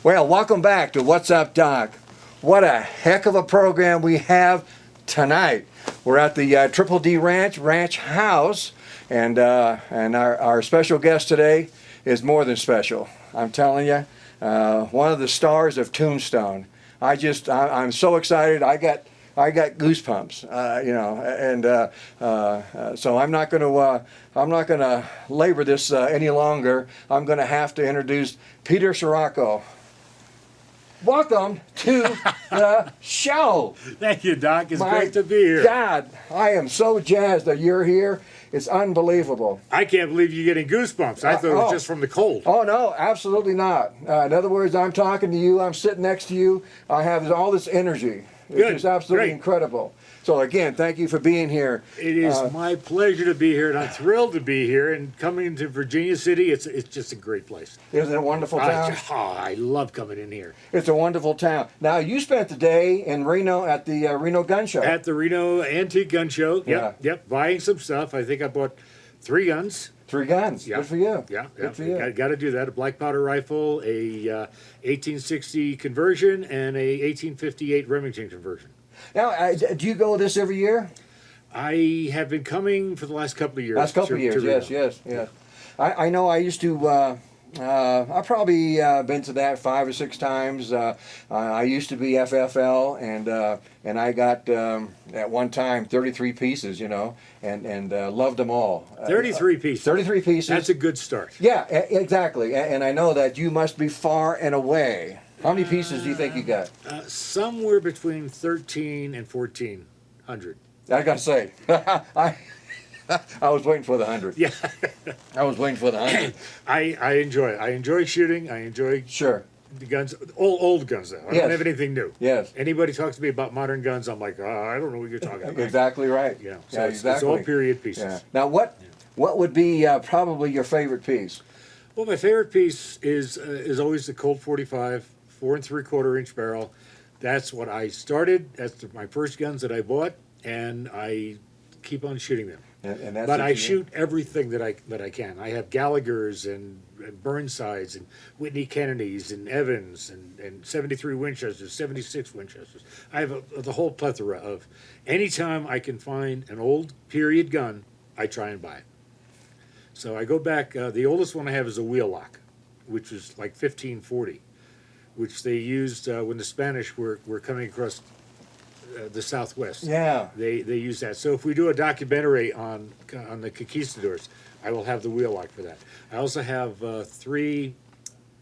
Well, welcome back to What's Up, Doc. What a heck of a program we have tonight. We're at the Triple D Ranch House, and our special guest today is more than special. I'm telling you, one of the stars of Tombstone. I'm so excited. I got goosebumps, so I'm not going to labor this any longer. I'm going to have to introduce Peter Sirocco. Welcome to the show. Thank you, Doc. It's great to be here. God, I am so jazzed that you're here. It's unbelievable. I can't believe you're getting goosebumps. I thought it was just from the cold. Oh, no, absolutely not. In other words, I'm talking to you. I'm sitting next to you. I have all this energy. It's just absolutely incredible. So again, thank you for being here. It is my pleasure to be here, and I'm thrilled to be here. And coming to Virginia City, it's just a great place. Isn't it a wonderful town? I love coming in here. It's a wonderful town. Now, you spent the day in Reno at the Reno Gun Show. At the Reno Antique Gun Show. Yep, buying some stuff. I think I bought 3 guns. 3 guns. Good for you. Yeah. Good for you. Got to do that. A black powder rifle, a 1860 conversion, and a 1858 Remington conversion. Now, do you go this every year? I have been coming for the last couple of years. Yes. I know I used to, I've probably been to that 5 or 6 times. I used to be FFL, and I got, at one time, 33 pieces, and loved them all. 33 pieces. 33 pieces. That's a good start. Yeah, exactly. And I know that you must be far and away. How many pieces do you think you got? Somewhere between 13 and 1,400. I got to say, I was waiting for the 100. Yeah. I was waiting for the 100. I enjoy it. I enjoy shooting. I enjoy the guns, old guns though. I don't have anything new. Yes. Anybody talks to me about modern guns, I'm like, I don't know what you're talking about. Exactly right. Yeah. So it's all period pieces. Yeah. Now, what would be probably your favorite piece? Well, my favorite piece is always the Colt 45, 4 3/4 inch barrel. That's what I started. That's my first guns that I bought, and I keep on shooting them. And that's but I shoot everything that I can. I have Gallaghers and Burnsides and Whitney Kennedys and Evans and 73 Winchesters, 76 Winchesters. I have the whole plethora of. Anytime I can find an old period gun, I try and buy it. So I go back. The oldest one I have is a wheel lock, which is like 1540, which they used when the Spanish were coming across the Southwest. Yeah. They use that. So if we do a documentary on the conquistadors, I will have the wheel lock for that. I also have 3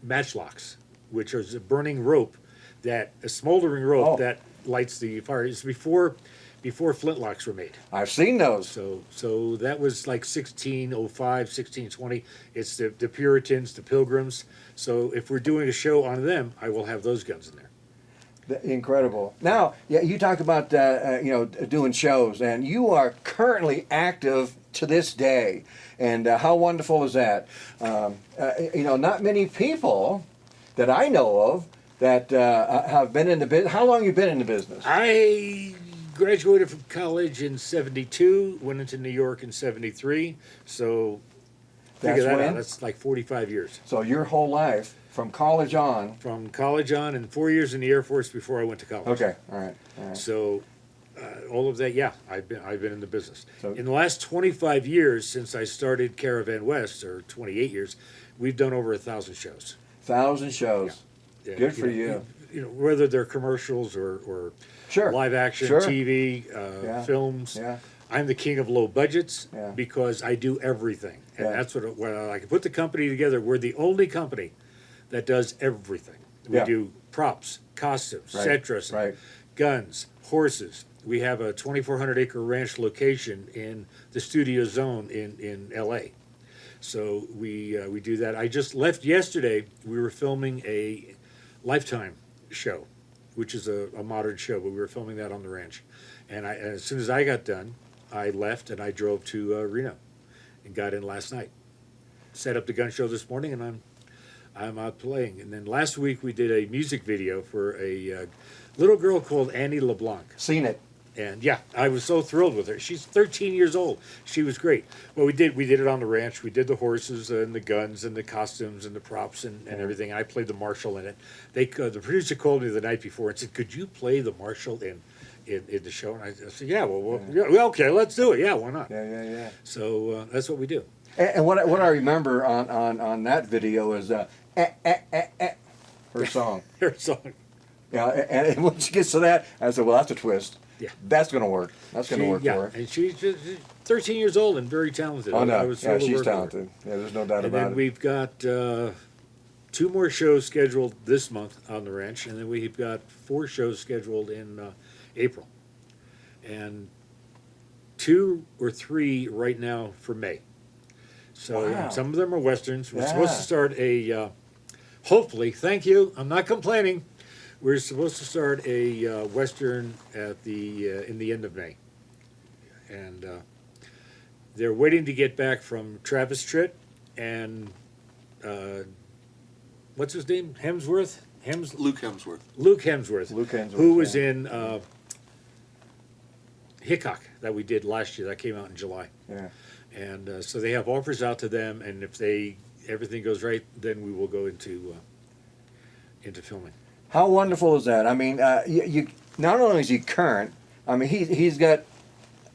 matchlocks, which is a burning rope, a smoldering rope that lights the fire. It's before flintlocks were made. I've seen those. So that was like 1605, 1620. It's the Puritans, the Pilgrims. So if we're doing a show on them, I will have those guns in there. Incredible. Now, you talk about doing shows, and you are currently active to this day, and how wonderful is that? Not many people that I know of that have been in the business. How long have you been in the business? I graduated from college in '72, went into New York in '73, so figure that out. That's like 45 years. So your whole life, from college on? From college on, and 4 years in the Air Force before I went to college. Okay, all right. So all of that, I've been in the business. So, in the last 25 years, since I started Caravan West, or 28 years, we've done over 1,000 shows. 1,000 shows. Yeah. Good for you. Whether they're commercials or live action, TV, films. Yeah. I'm the king of low budgets because I do everything. And that's what I can put the company together. We're the only company that does everything. We do props, costumes, set dressing, guns, horses. We have a 2,400-acre ranch location in the Studio Zone in L.A. So we do that. I just left yesterday. We were filming a Lifetime show, which is a modern show, but we were filming that on the ranch. And as soon as I got done, I left and I drove to Reno and got in last night. Set up the gun show this morning, and I'm out playing. And then last week we did a music video for a little girl called Annie LeBlanc. Seen it. And yeah, I was so thrilled with her. She's 13 years old. She was great. Well, we did it on the ranch. We did the horses and the guns and the costumes and the props and everything. I played the marshal in it. The producer called me the night before and said, "Could you play the marshal in the show?" And I said, "Yeah, well, okay, let's do it. Yeah, why not?" Yeah. So that's what we do. And what I remember on that video is her song. Her song. Yeah, and when she gets to that, I said, well, that's a twist. Yeah. That's going to work. That's going to work for her. And she's 13 years old and very talented. Oh, no. I was Yeah, thrilled to she's work with her. talented. Yeah, there's no doubt And about then it. we've got 2 more shows scheduled this month on the ranch, and then we've got 4 shows scheduled in April, and 2 or 3 right now for May. So Wow. some of them are westerns. We're Yeah. supposed to start a, hopefully, thank you, I'm not complaining. We're supposed to start a western at in the end of May, and they're waiting to get back from Travis Tritt and what's his name? Luke Hemsworth. Luke Hemsworth. Luke Hemsworth, Who was yeah. in Hickok that we did last year. That came out in July. Yeah. And so they have offers out to them, and if everything goes right, then we will go into filming. How wonderful is that? I mean, you not only is he current, I mean, he's got,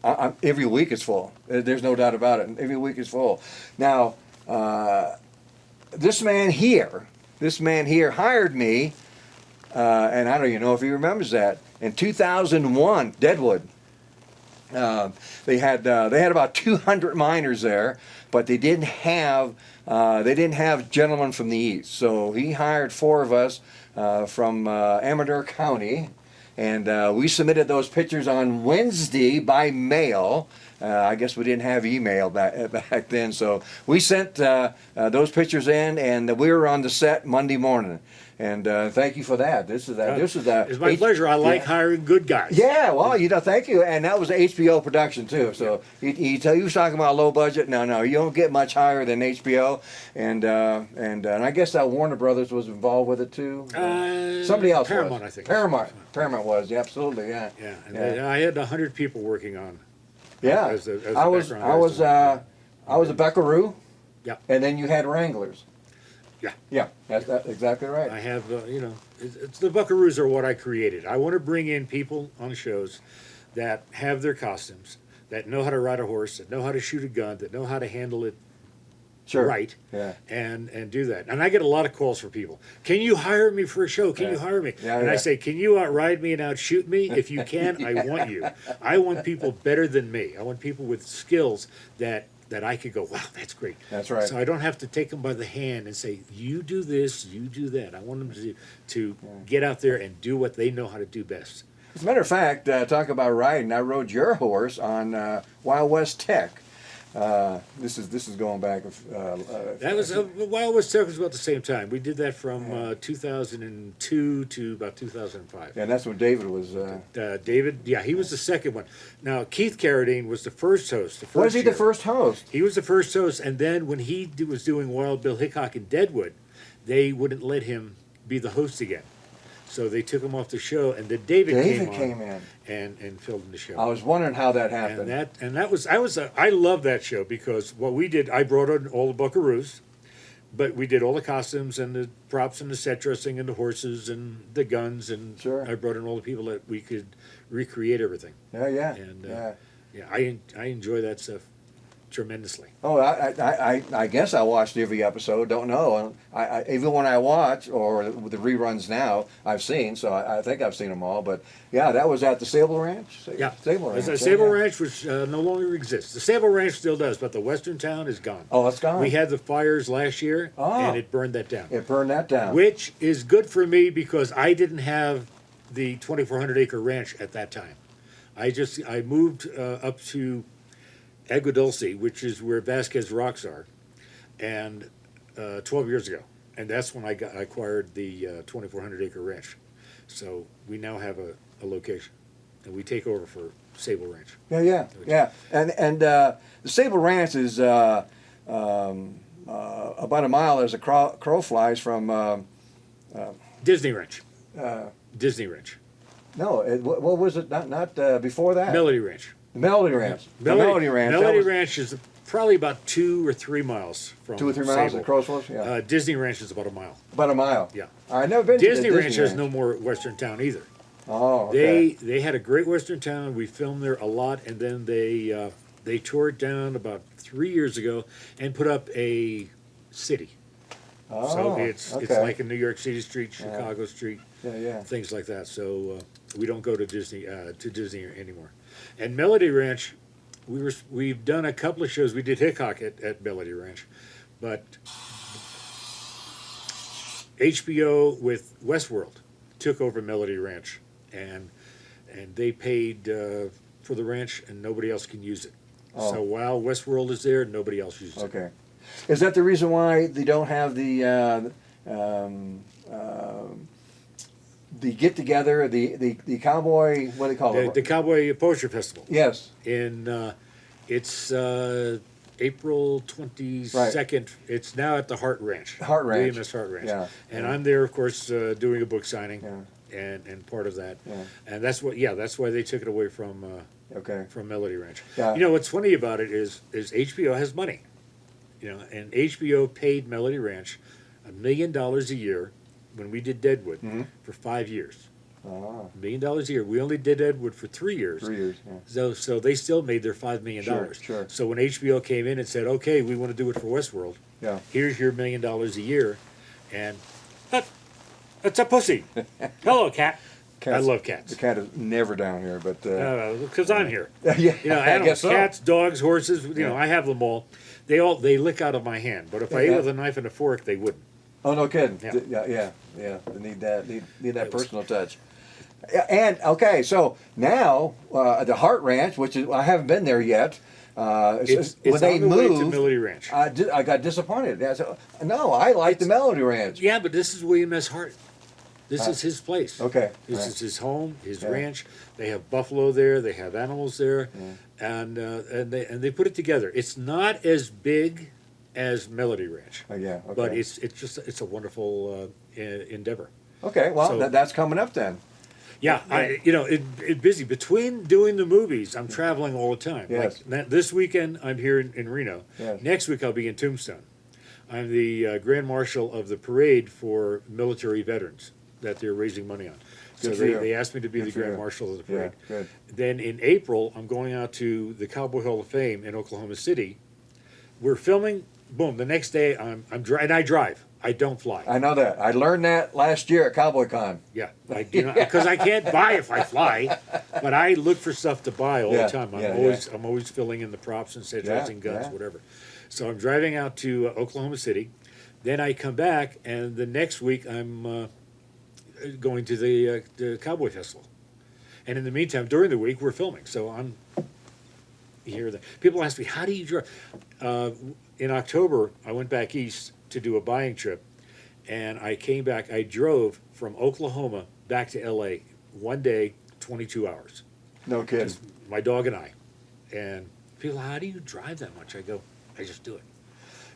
every week is full. There's no doubt about it. Every week is full. Now, this man here hired me, and I don't even know if he remembers that, in 2001, Deadwood. They had about 200 miners there, but they didn't have gentlemen from the east. So he hired 4 of us from Amador County, and we submitted those pictures on Wednesday by mail. I guess we didn't have email back then, so we sent those pictures in, and we were on the set Monday morning. And thank you for that. This is It's my pleasure. I like hiring good guys. Yeah, well, thank you. And that was an HBO production too. So he was talking about low budget. No, you don't get much higher than HBO. And I guess Warner Brothers was involved with it too. Somebody else Paramount, was. I think. Paramount was. Yeah, absolutely. Yeah. Yeah, and I had 100 people working on. Yeah. As a I was a Buckaroo. Yeah. And then you had Wranglers. Yeah. Yeah, that's exactly right. I have, it's the Buckaroos are what I created. I want to bring in people on shows that have their costumes, that know how to ride a horse, that know how to shoot a gun, that know how to handle it right, Yeah. and do that. And I get a lot of calls for people. Can you hire me for a show? Can you hire me? I say, can you outride me and outshoot me? If you can, I want you. I want people better than me. I want people with skills that I could go, wow, that's great. That's right. So I don't have to take them by the hand and say, you do this, you do that. I want them to get out there and do what they know how to do best. As a matter of fact, talk about riding. I rode your horse on Wild West Tech. This is going back. That was Wild West Tech was about the same time. We did that from 2002 to about 2005. And that's when David was. David, yeah, he was the second one. Now Keith Carradine was the first host. Was he the first host? He was the first host, and then when he was doing Wild Bill Hickok in Deadwood, they wouldn't let him be the host again. So they took him off the show, and then David came in and filled in the show. I was wondering how that happened. I love that show because what we did, I brought on all the Buckaroos, but we did all the costumes and the props and the set dressing and the horses and the guns, and Sure. I brought in all the people that we could recreate everything. Yeah. And I enjoy that stuff tremendously. Oh, I guess I watched every episode. Don't know. Even when I watch or the reruns now, I've seen. So I think I've seen them all. But yeah, that was at the Sable Ranch. Sable Ranch. The Sable Ranch, which no longer exists. The Sable Ranch still does, but the Western Town is gone. Oh, it's gone. We had the fires last year, and it burned that down. It burned that down. Which is good for me because I didn't have the 2,400 acre ranch at that time. I moved up to Agua Dulce, which is where Vasquez Rocks are, and 12 years ago, and that's when I acquired the 2,400 acre ranch. So we now have a location, and we take over for Sable Ranch. Yeah. And the Sable Ranch is about a mile as a crow flies from Disney Ranch. Disney Ranch. No, what was it? Not before that. Melody Ranch. The Melody Ranch. The Melody Ranch. Melody Ranch is probably about 2 or 3 miles from 2 or 3 miles Sable. in Crowswell. Yeah, Disney Ranch is about a mile. about a mile. Yeah. I've never been Disney to the Ranch has no more Western town either. Oh, okay. They had a great Western town. We filmed there a lot, and then they tore it down about 3 years ago and put up a city. Oh, So it's okay. like a New York City street, Chicago street, Yeah. things like that. So we don't go to Disney anymore. And Melody Ranch, we've done a couple of shows. We did Hickok at Melody Ranch, but HBO with Westworld took over Melody Ranch, and they paid for the ranch, and nobody else can use it. Oh. So while Westworld is there, nobody else uses it. Okay. Is that the reason why they don't have the get together, the cowboy, what do they call it? The Cowboy Poetry Festival. Yes. It's April 22nd. It's now at the Hart Ranch. Hart Ranch. WMS Hart Ranch. Yeah. And I'm there, of course, doing a book signing. Yeah. And part of that. Yeah. And that's why they took it away from Okay. Melody Ranch. Yeah. You know what's funny about it is HBO has money. You know, and HBO paid Melody Ranch $1 million a year when we did Deadwood for 5 years. Oh, $1 million a year. We only did Deadwood for 3 years. 3 years. Yeah. So they still made their $5 million. Sure. So when HBO came in and said, okay, we want to do it for Westworld, Yeah. here's your $1 million a year, and that's a pussy. Hello, cat. I love cats. The cat is never down here, but Because I'm here. yeah, You know, I animals, guess so. cats, dogs, horses. You know, Yeah. I have them all. They lick out of my hand. But if I ate Yeah. with a knife and a fork, they wouldn't. Oh, no kidding. Yeah. Yeah. They need that personal touch. Yeah, and okay, so now the Hart Ranch, which is I haven't been there yet. It's when they on the way to moved, Melody Ranch. I got disappointed. Yeah, so, no, I like the Melody Ranch. Yeah, but this is William S. Hart. This is his place. Okay. This right. is his home, his Yeah. ranch. They have buffalo there. They have animals there, and they put it together. It's not as big as Melody Ranch, Yeah. Okay. but it's a wonderful endeavor. okay. Well, so- that's coming up then. Yeah, it busy between doing the movies. I'm traveling all the time. Yes. Like this weekend, I'm here in Reno. Yes. Next week, I'll be in Tombstone. I'm the Grand Marshal of the parade for military veterans that they're raising money on. So Good for you. they asked me to be Good the for Grand you. Marshal of the Yeah. parade. Good. Then in April, I'm going out to the Cowboy Hall of Fame in Oklahoma City. We're filming. Boom. The next day, and I drive. I don't fly. I know that. I learned that last year at Cowboy Con. Yeah, because I can't buy if I fly, but I look for stuff to buy all Yeah, the time. yeah. I'm always filling in the props and sets and guns, yeah. whatever. So I'm driving out to Oklahoma City, then I come back, and the next week I'm going to the Cowboy Festival, and in the meantime, during the week we're filming. So I'm here. People ask me, how do you drive? In October, I went back east to do a buying trip, and I came back. I drove from Oklahoma back to LA one day, 22 hours. No kidding. Just my dog and I. And people, how do you drive that much? I go, I just do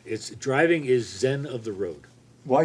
it. Driving is zen of the road. Well,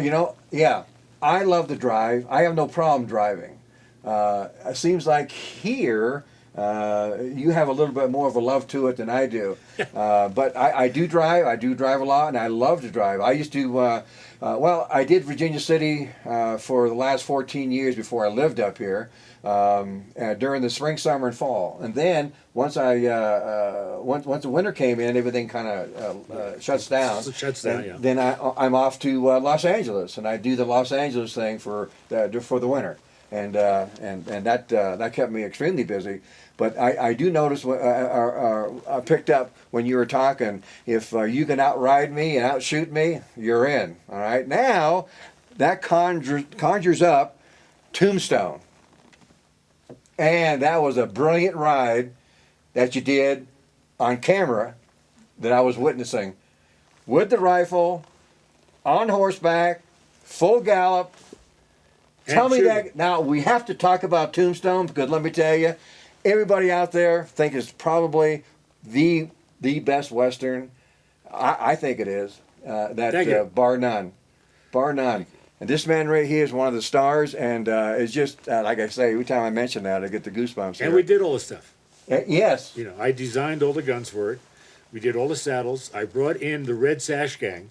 yeah, I love to drive. I have no problem driving. It seems like here you have a little bit more of a love to it than I do. But I do drive. I do drive a lot, and I love to drive. I used to, I did Virginia City for the last 14 years before I lived up here. During the spring, summer, and fall, and then once the winter came in, everything kind of shuts down. Shuts down, yeah. Then I'm off to Los Angeles, and I do the Los Angeles thing for the winter, and that kept me extremely busy. But I do notice I picked up when you were talking. If you can outride me and outshoot me, you're in. All right, now that conjures up Tombstone. And that was a brilliant ride that you did on camera that I was witnessing. With the rifle, on horseback, full gallop. Tell me that. Now, we have to talk about Tombstone because let me tell you, everybody out there think it's probably the best Western. I think it is. Bar none. Bar none. And this man right here is one of the stars, and it's just like I say, every time I mention that, I get the goosebumps. And we did all the stuff. Yes. You know, I designed all the guns for it. We did all the saddles. I brought in the Red Sash Gang,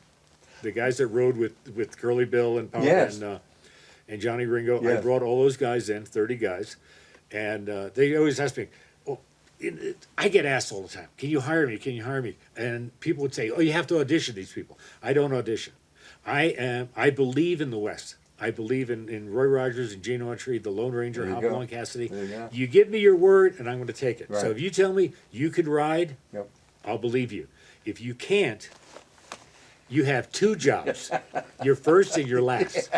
the guys that rode with Curly Bill and Power Yes. and Johnny Ringo. Yes. I brought all those guys in, 30 guys, and they always ask me, "Oh, I get asked all the time, can you hire me? Can you hire me?" And people would say, "Oh, you have to audition these people." I don't audition. I believe in the West. I believe in Roy Rogers and Gene Autry, the Lone Ranger, There you Hopalong go. Cassidy. There you go. You give me your word, and I'm going to take it. Right. So if you tell me you could ride, Yep. I'll believe you. If you can't, you have two jobs, your first and your last,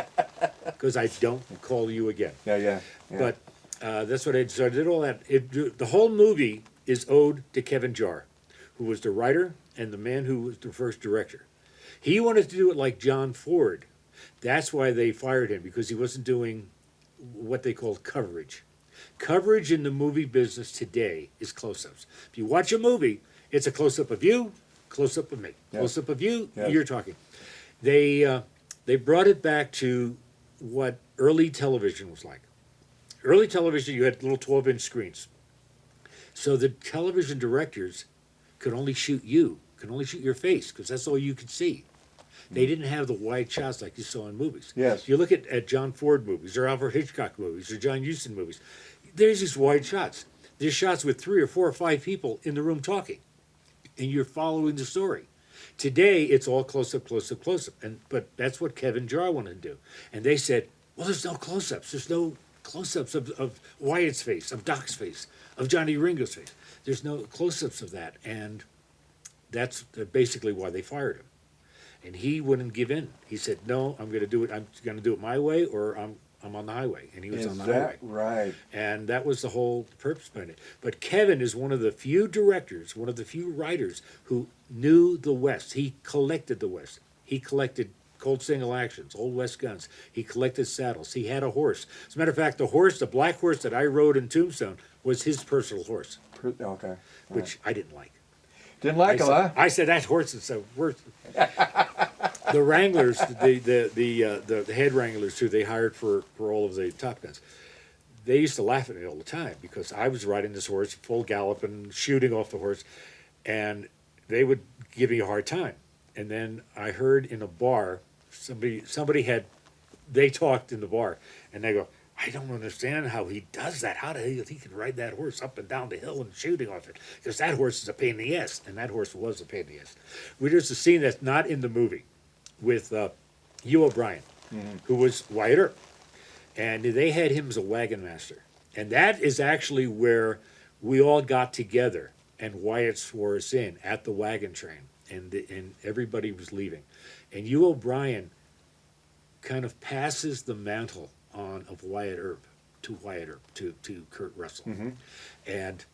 because I don't call you again. Yeah. But that's what I did. So I did all that. The whole movie is owed to Kevin Jarre, who was the writer and the man who was the first director. He wanted to do it like John Ford. That's why they fired him, because he wasn't doing what they call coverage. Coverage in the movie business today is close-ups. If you watch a movie, it's a close-up of you, close-up of me, close-up of you, you're talking. They brought it back to what early television was like. Early television, you had little 12-inch screens. So the television directors could only shoot you, could only shoot your face, because that's all you could see. They didn't have the wide shots like you saw in movies. Yes. If you look at John Ford movies, or Alfred Hitchcock movies, or John Huston movies, there's these wide shots. There's shots with 3 or 4 or 5 people in the room talking, and you're following the story. Today, it's all close-up, close-up, close-up. But that's what Kevin Jarre wanted to do. And they said, well, there's no close-ups. There's no close-ups of Wyatt's face, of Doc's face, of Johnny Ringo's face. There's no close-ups of that. And that's basically why they fired him. And he wouldn't give in. He said, no, I'm going to do it. I'm going to do it my way, or I'm on the highway. And he was on the highway. Right? And that was the whole purpose behind it. But Kevin is one of the few directors, one of the few writers who knew the West. He collected the West. He collected Cold Single Actions, Old West guns. He collected saddles. He had a horse. As a matter of fact, the black horse that I rode in Tombstone, was his personal horse, Okay. which I didn't like. Didn't like him, huh? I said that horse is so worth. The wranglers, the head wranglers who they hired for all of the Top Guns, they used to laugh at me all the time because I was riding this horse full gallop and shooting off the horse, and they would give me a hard time. And then I heard in a bar somebody they talked in the bar, and they go, I don't understand how he does that. How he can ride that horse up and down the hill and shooting off it? Because that horse is a pain in the ass, and that horse was a pain in the ass. There's a scene that's not in the movie with Hugh O'Brien, who was Wyatt Earp, and they had him as a wagon master, and that is actually where we all got together, and Wyatt swore us in at the wagon train, and everybody was leaving, and Hugh O'Brien kind of passes the mantle on of Wyatt Earp to Kurt Russell, and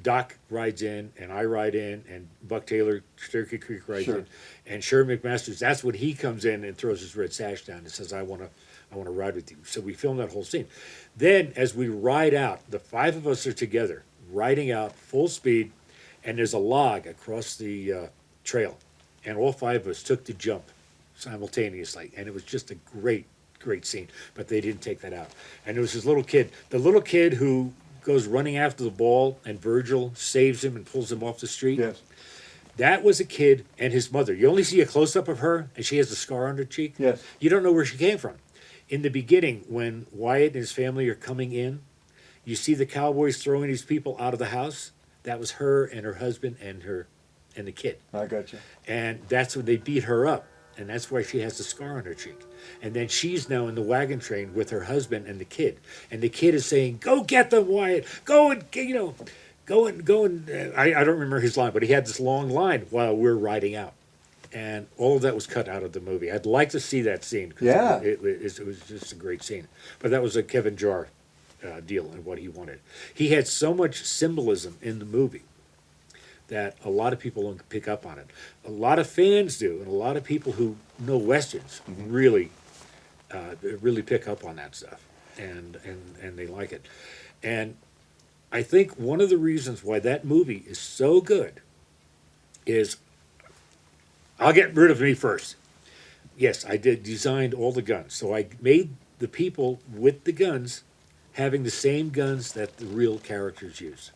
Doc rides in, and I ride in, and Buck Taylor, Cherokee Creek rides in, and Sherman McMasters. That's when he comes in and throws his red sash down and says, "I want to ride with you." So we film that whole scene. Then, as we ride out, the 5 of us are together, riding out full speed, and there's a log across the trail, and all 5 of us took the jump simultaneously, and it was just a great scene, but they didn't take that out. And there was this little kid, the little kid who goes running after the ball, and Virgil saves him and pulls him off the street. Yes. That was a kid and his mother. You only see a close-up of her, and she has a scar on her cheek. Yes. You don't know where she came from. In the beginning, when Wyatt and his family are coming in, you see the cowboys throwing these people out of the house. That was her and her husband and the kid. I got you. And that's when they beat her up. And that's why she has the scar on her cheek. And then she's now in the wagon train with her husband and the kid. And the kid is saying, "Go get them, Wyatt. Go and, go and." I don't remember his line, but he had this long line while we're riding out. And all of that was cut out of the movie. I'd like to see that scene. 'Cause Yeah. It was just a great scene. But that was a Kevin Jarre deal and what he wanted. He had so much symbolism in the movie that a lot of people don't pick up on it. A lot of fans do, and a lot of people who know Westerns really pick up on that stuff, and they like it. And I think one of the reasons why that movie is so good is, I'll get rid of me first. Yes, I did designed all the guns. So I made the people with the guns having the same guns that the real characters use.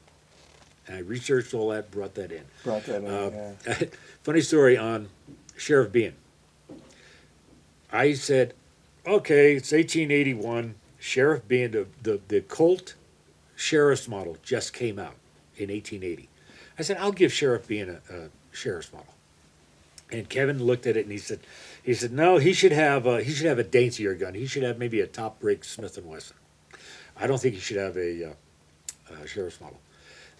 And I researched all that, brought that in. Brought that in, yeah. Funny story on Sheriff Bean. I said, okay, it's 1881. Sheriff Bean, the Colt Sheriff's model just came out in 1880. I said, I'll give Sheriff Bean a Sheriff's model. And Kevin looked at it and he said, no, he should have a daintier gun. He should have maybe a top break Smith & Wesson. I don't think he should have a Sheriff's model.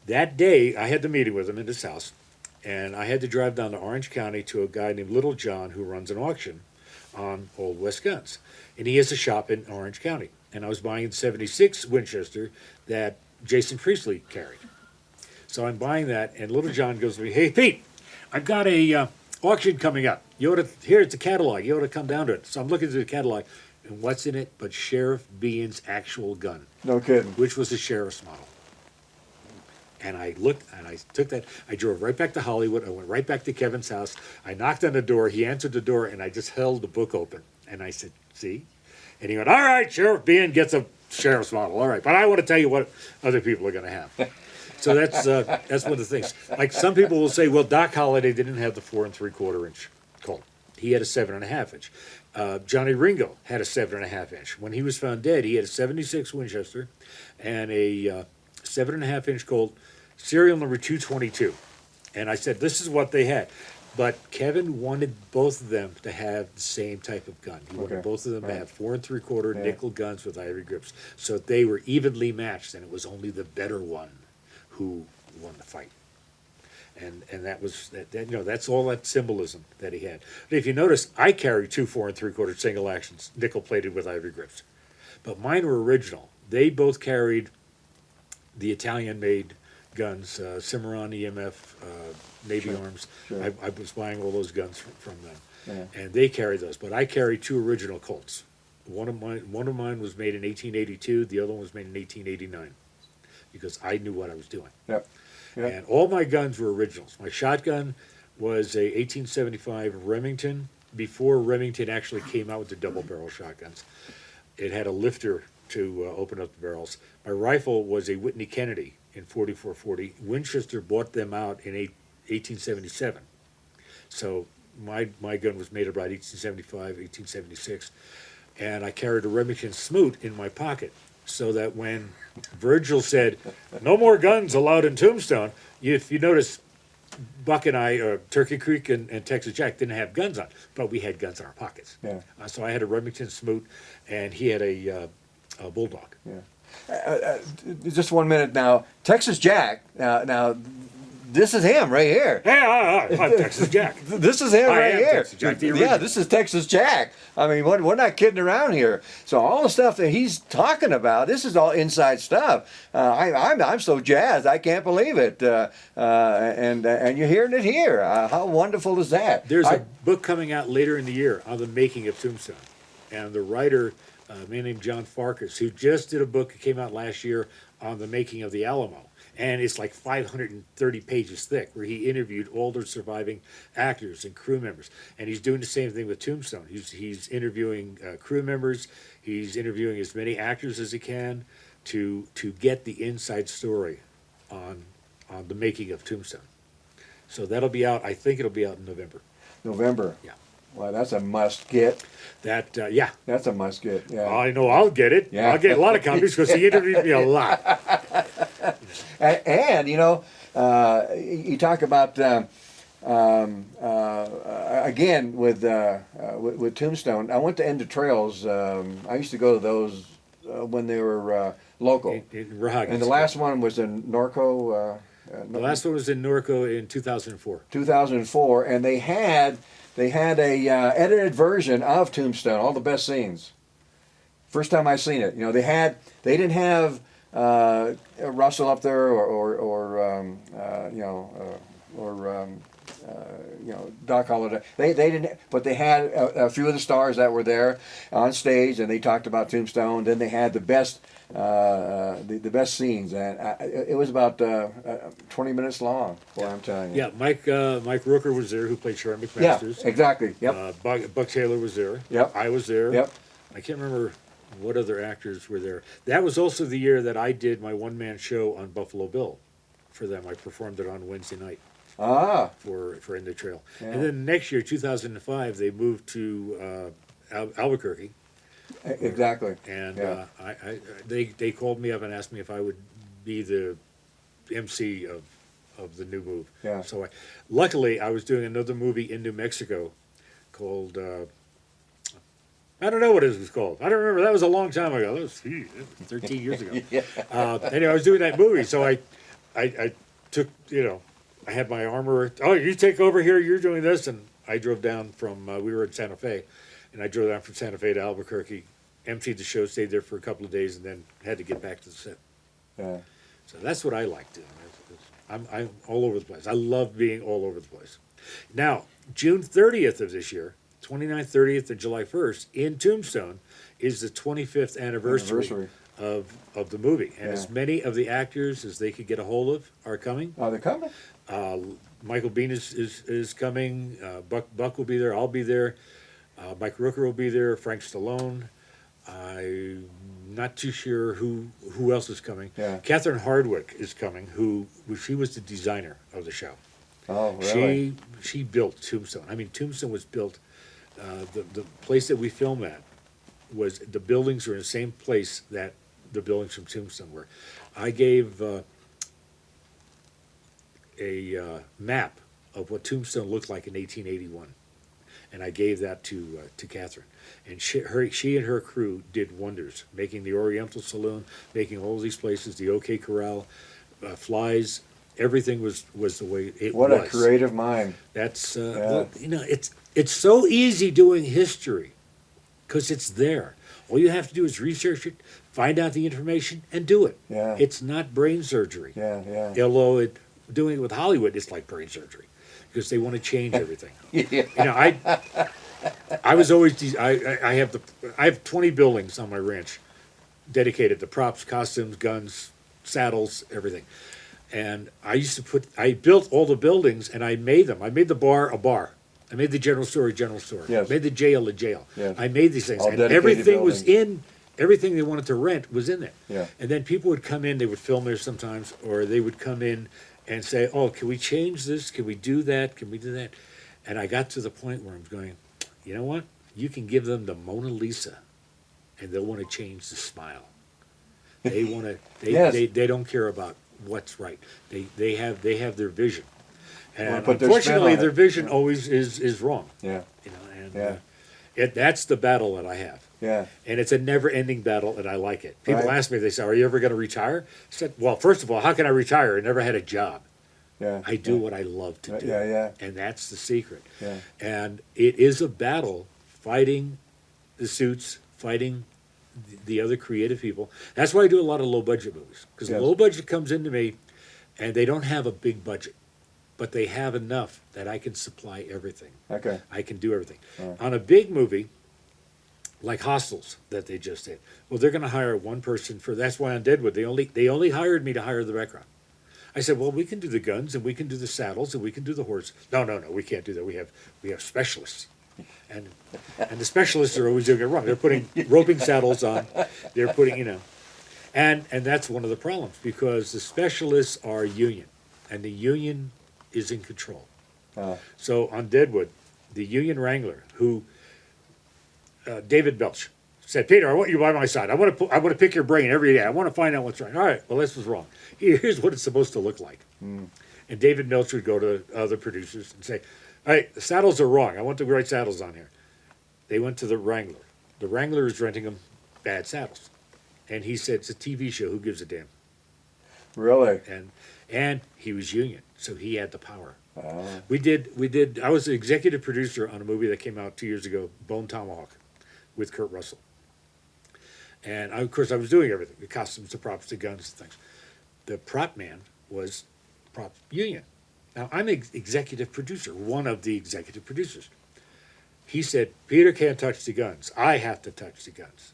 That day, I had the meeting with him in his house, and I had to drive down to Orange County to a guy named Little John who runs an auction on Old West guns. And he has a shop in Orange County. And I was buying a 76 Winchester that Jason Priestley carried. So I'm buying that, and Little John goes to me, hey, Pete, I've got a auction coming up. You ought to, here, it's a catalog. You ought to come down to it. So I'm looking through the catalog, and what's in it but Sheriff Bean's actual gun. No kidding. Which was the Sheriff's model. And I looked, and I took that, I drove right back to Hollywood, I went right back to Kevin's house, I knocked on the door, he answered the door, and I just held the book open. And I said, see? And he went, all right, Sheriff Bean gets a Sheriff's model, all right, but I want to tell you what other people are going to have. So that's one of the things. Like some people will say, well, Doc Holliday didn't have the 4 3/4 inch Colt. He had a 7.5 inch. Johnny Ringo had a 7.5 inch. When he was found dead, he had a 76 Winchester and a 7.5 inch Colt, serial number 222. And I said, this is what they had. But Kevin wanted both of them to have the same type of gun. He wanted both of them to have 4 3/4 nickel guns with ivory grips. So they were evenly matched, and it was only the better one who won the fight. And that was, that's all that symbolism that he had. But if you notice, I carry 2 4 3/4 single actions, nickel plated with ivory grips. But mine were original. They both carried the Italian-made guns, Cimarron EMF, Navy Arms. Sure. I was buying all those guns from them, Yeah. and they carried those. But I carry 2 original Colts. One of mine was made in 1882. The other one was made in 1889, because I knew what I was doing. Yep. Yep. And all my guns were originals. My shotgun was a 1875 Remington. Before Remington actually came out with the double barrel shotguns, it had a lifter to open up the barrels. My rifle was a Whitney Kennedy in 4440. Winchester bought them out in 1877. So my gun was made about 1875, 1876. And I carried a Remington Smoot in my pocket, so that when Virgil said, no more guns allowed in Tombstone, if you notice, Buck and I, Turkey Creek and Texas Jack didn't have guns on, but we had guns in our pockets. Yeah. So I had a Remington Smoot, and he had a Bulldog. Yeah. Just 1 minute now. Texas Jack. Now, this is him right here. Yeah, I'm Texas Jack. This is him I right am here. Texas Jack, the original. Yeah, this is Texas Jack. I mean, we're not kidding around here. So all the stuff that he's talking about, this is all inside stuff. I'm so jazzed, I can't believe it. And you're hearing it here. How wonderful is that? There's a book coming out later in the year on the making of Tombstone, and the writer, a man named John Farkas, who just did a book that came out last year on the making of the Alamo. And it's like 530 pages thick, where he interviewed all the surviving actors and crew members. And he's doing the same thing with Tombstone. He's interviewing crew members. He's interviewing as many actors as he can to get the inside story on the making of Tombstone. So that'll be out. I think it'll be out in November. November. Yeah. Well, that's a must get. Yeah. That's a must get. Yeah. I know I'll get it. Yeah. I'll get a lot of copies because he interviewed me a lot. And you know, you talk about again with Tombstone. I went to End of Trails. I used to go to those when they were local. In Rahagans. And the last one was in Norco. The last one was in Norco in 2004. 2004, and they had a edited version of Tombstone, all the best scenes. First time I seen it, you know, they didn't have Russell up there or Doc Holliday. They didn't, but they had a few of the stars that were there on stage, and they talked about Tombstone. Then they had the best the best scenes, and it was about 20 minutes long. Boy, I'm telling you. Yeah, Mike Rooker was there, who played Sharon Yeah, McMasters. exactly. Yep. Buck Taylor was there. Yep. I was there. Yep. I can't remember what other actors were there. That was also the year that I did my one-man show on Buffalo Bill for them. I performed it on Wednesday night Ah. for In the Trail. Yeah. And then next year, 2005, they moved to Albuquerque. Exactly. And Yeah. they called me up and asked me if I would be the MC of the new move. Yeah. So luckily, I was doing another movie in New Mexico called, I don't know what it was called. I don't remember. That was a long time ago. That was 13 years ago. Yeah. Anyway, I was doing that movie. So I took, I had my armor. Oh, you take over here. You're doing this. And I drove down from, we were in Santa Fe. And I drove down from Santa Fe to Albuquerque, emptied the show, stayed there for a couple of days, and then had to get back to the set. Yeah. So that's what I like doing. I'm all over the place. I love being all over the place. Now, June 30th of this year, 29th, 30th, and July 1st, in Tombstone, is the 25th anniversary of the movie. And as many of the actors as they could get a hold of are coming. Are they coming? Michael Biehn is coming. Buck will be there. I'll be there. Mike Rooker will be there. Frank Stallone. I'm not too sure who else is coming. Yeah. Catherine Hardwicke is coming. She was the designer of the show. Oh, really? She built Tombstone. I mean, Tombstone was built. The place that we film at was the buildings were in the same place that the buildings from Tombstone were. I gave a map of what Tombstone looked like in 1881. And I gave that to Catherine, and she and her crew did wonders, making the Oriental Saloon, making all these places, the OK Corral, Flies. Everything was the way it was. What a creative mind! That's well, it's so easy doing history, because it's there. All you have to do is research it, find out the information, and do it. Yeah. It's not brain surgery. Yeah. Although doing it with Hollywood, it's like brain surgery, because they want to change everything. Yeah. I was always I have 20 buildings on my ranch dedicated to props, costumes, guns, saddles, everything. And I built all the buildings and I made them. I made the bar a bar. I made the general store a general store. Yes. I made the jail a jail. Yes. I made these things. All And dedicated everything was buildings. everything they wanted to rent was in there. Yeah. And then people would come in, they would film there sometimes, or they would come in and say, oh, can we change this? Can we do that? Can we do that? And I got to the point where I'm going, you know what? You can give them the Mona Lisa, and they'll want to change the smile. They want to. Yes. They don't care about what's right. They have their vision, and put their spin unfortunately, on it. their vision always is wrong. Yeah. And Yeah. that's the battle that I have. Yeah. And it's a never-ending battle, and I like it. People Right. ask me, they say, "Are you ever going to retire?" I said, "Well, first of all, how can I retire? I never had a job. Yeah. I do what I love to do." Yeah. And that's the secret. Yeah. And it is a battle fighting the suits, fighting the other creative people. That's why I do a lot of low-budget movies, because Yes. low budget comes into me, and they don't have a big budget, but they have enough that I can supply everything. Okay. I can do everything. Right. On a big movie, like Hostels that they just did, well, they're going to hire one person for. That's why on Deadwood they only hired me to hire the background. I said, well, we can do the guns and we can do the saddles and we can do the horse. No, we can't do that. We have specialists, and the specialists are always doing it wrong. They're putting roping saddles on. They're putting and that's one of the problems, because the specialists are union, and the union is in control. So on Deadwood, the union wrangler, who David Belch, said, Peter, I want you by my side. I want to pick your brain every day. I want to find out what's right. All right, well, this was wrong. Here's what it's supposed to look like. And David Belch would go to other producers and say, all right, the saddles are wrong. I want the right saddles on here. They went to the wrangler. The wrangler is renting them bad saddles. And he said, it's a TV show. Who gives a damn? Really? And he was union, so he had the power. Oh. We did. I was the executive producer on a movie that came out 2 years ago, Bone Tomahawk, with Kurt Russell. And of course, I was doing everything: the costumes, the props, the guns, the things. The prop man was prop union. Now, I'm executive producer, one of the executive producers. He said, Peter can't touch the guns. I have to touch the guns.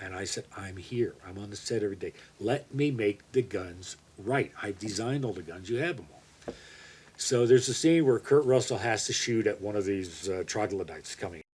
And I said, I'm here. I'm on the set every day. Let me make the guns right. I've designed all the guns. You have them all. So there's a scene where Kurt Russell has to shoot at one of these troglodytes coming